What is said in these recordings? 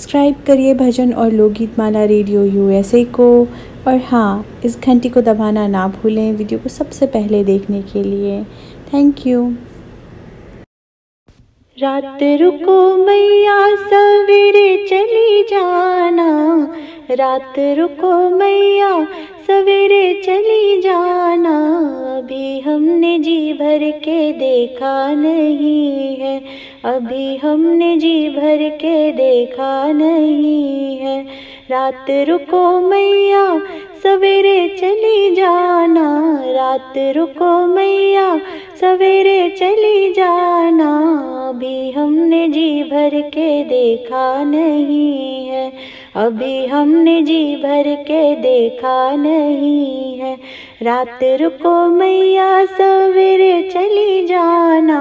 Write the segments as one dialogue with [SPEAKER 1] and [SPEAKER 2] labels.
[SPEAKER 1] Subscribe करिए भजन और लोकगीत माला रेडियो यूएसए को। और हाँ, इस घंटी को दबाना ना भूलें वीडियो को सबसे पहले देखने के लिए। Thank you.
[SPEAKER 2] रात रुको मैया सवेरे चली जाना, रात रुको मैया सवेरे चली जाना। अभी हमने जी भर के देखा नहीं है, अभी हमने जी भर के देखा नहीं है। रात रुको मैया सवेरे चली जाना, रात रुको मैया सवेरे चली जाना। अभी हमने जी भर के देखा नहीं है, अभी हमने जी भर के देखा नहीं है। रात रुको मैया सवेरे चली जाना,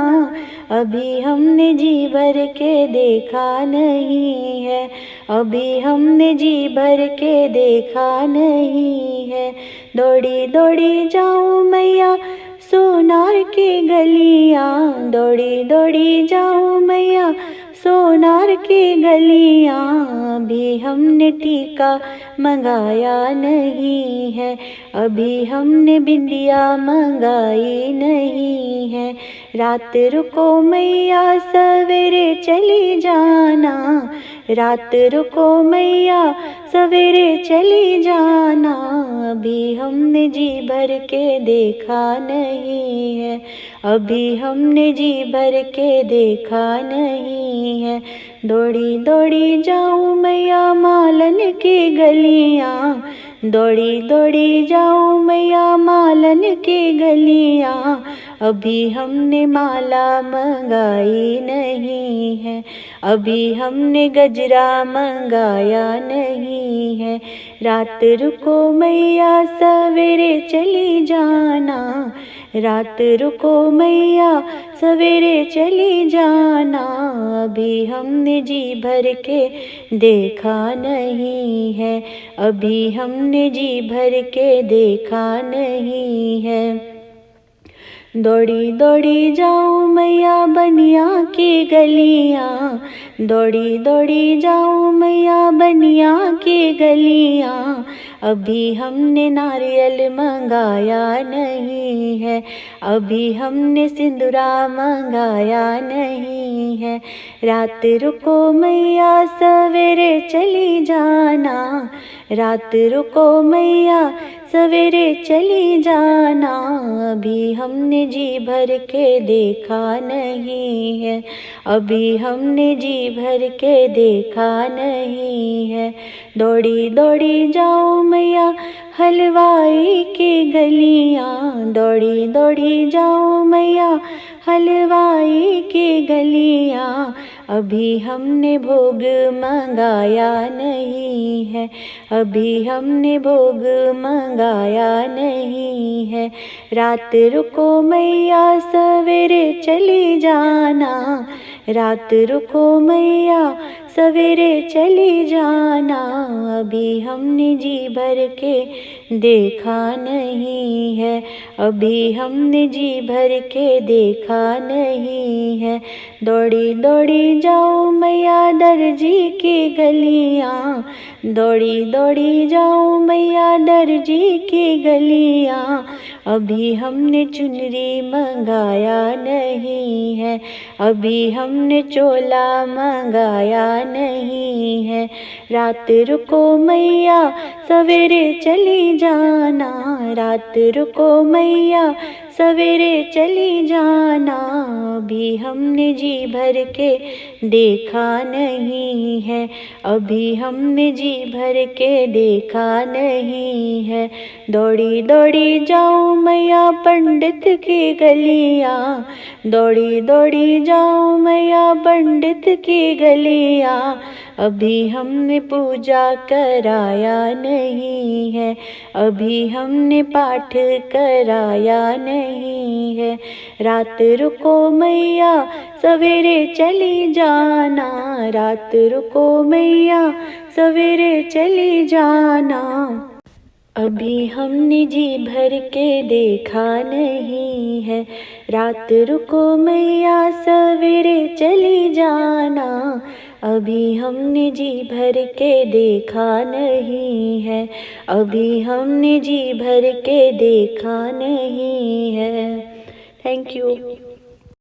[SPEAKER 2] अभी हमने जी भर के देखा नहीं है, अभी हमने जी भर के देखा नहीं है। दौड़ी दौड़ी जाऊं मैया सोनार की गलियां, दौड़ी दौड़ी जाऊं मैया सोनार की गलियां। अभी हमने टीका मंगाया नहीं है, अभी हमने बिंदिया मंगाई नहीं है। रात रुको मैया सवेरे चली जाना, रात रुको मैया सवेरे चली जाना। अभी हमने जी भर के देखा नहीं है, अभी हमने जी भर के देखा नहीं है। दौड़ी दौड़ी जाऊं मैया मालन की गलियां, दौड़ी दौड़ी जाऊं मैया मालन की गलियां। अभी हमने माला मंगाई नहीं है, अभी हमने गजरा मंगाया नहीं है। रात रुको मैया सवेरे चली जाना, रात रुको मैया सवेरे चली जाना। अभी हमने जी भर के देखा नहीं है, अभी हमने जी भर के देखा नहीं है। दौड़ी दौड़ी जाऊं मैया बनिया की गलियां, दौड़ी दौड़ी जाऊं मैया बनिया की गलियां। अभी हमने नारियल मंगाया नहीं है, अभी हमने सिंदूरा मंगाया नहीं है। रात रुको मैया सवेरे चली जाना, रात रुको मैया सवेरे चली जाना। अभी हमने जी भर के देखा नहीं है, अभी हमने जी भर के देखा नहीं है। दौड़ी दौड़ी जाऊं मैया हलवाई की गलियां, दौड़ी दौड़ी जाऊं मैया हलवाई की गलियां। अभी हमने भोग मंगाया नहीं है, अभी हमने भोग मंगाया नहीं है। रात रुको मैया सवेरे चली जाना, रात रुको मैया सवेरे चली जाना। अभी हमने जी भर के देखा नहीं है, अभी हमने जी भर के देखा नहीं है। दौड़ी दौड़ी जाऊं मैया दर्जी की गलियां, दौड़ी दौड़ी जाऊं मैया दर्जी की गलियां। अभी हमने चुनरी मंगाया नहीं है, अभी हमने चोला मंगाया नहीं है। रात रुको मैया सवेरे चली जाना, रात रुको मैया सवेरे चली जाना। अभी हमने जी भर के देखा नहीं है, अभी हमने जी भर के देखा नहीं है। दौड़ी दौड़ी जाऊं मैया पंडित की गलियां, दौड़ी दौड़ी जाऊं मैया पंडित की गलियां। अभी हमने पूजा कराया नहीं है, अभी हमने पाठ कराया नहीं है। रात रुको मैया सवेरे चली जाना, रात रुको मैया सवेरे चली जाना। अभी हमने जी भर के देखा नहीं है, रात रुको मैया सवेरे चली जाना। अभी हमने जी भर के देखा नहीं है, अभी हमने जी भर के देखा नहीं है। Thank you.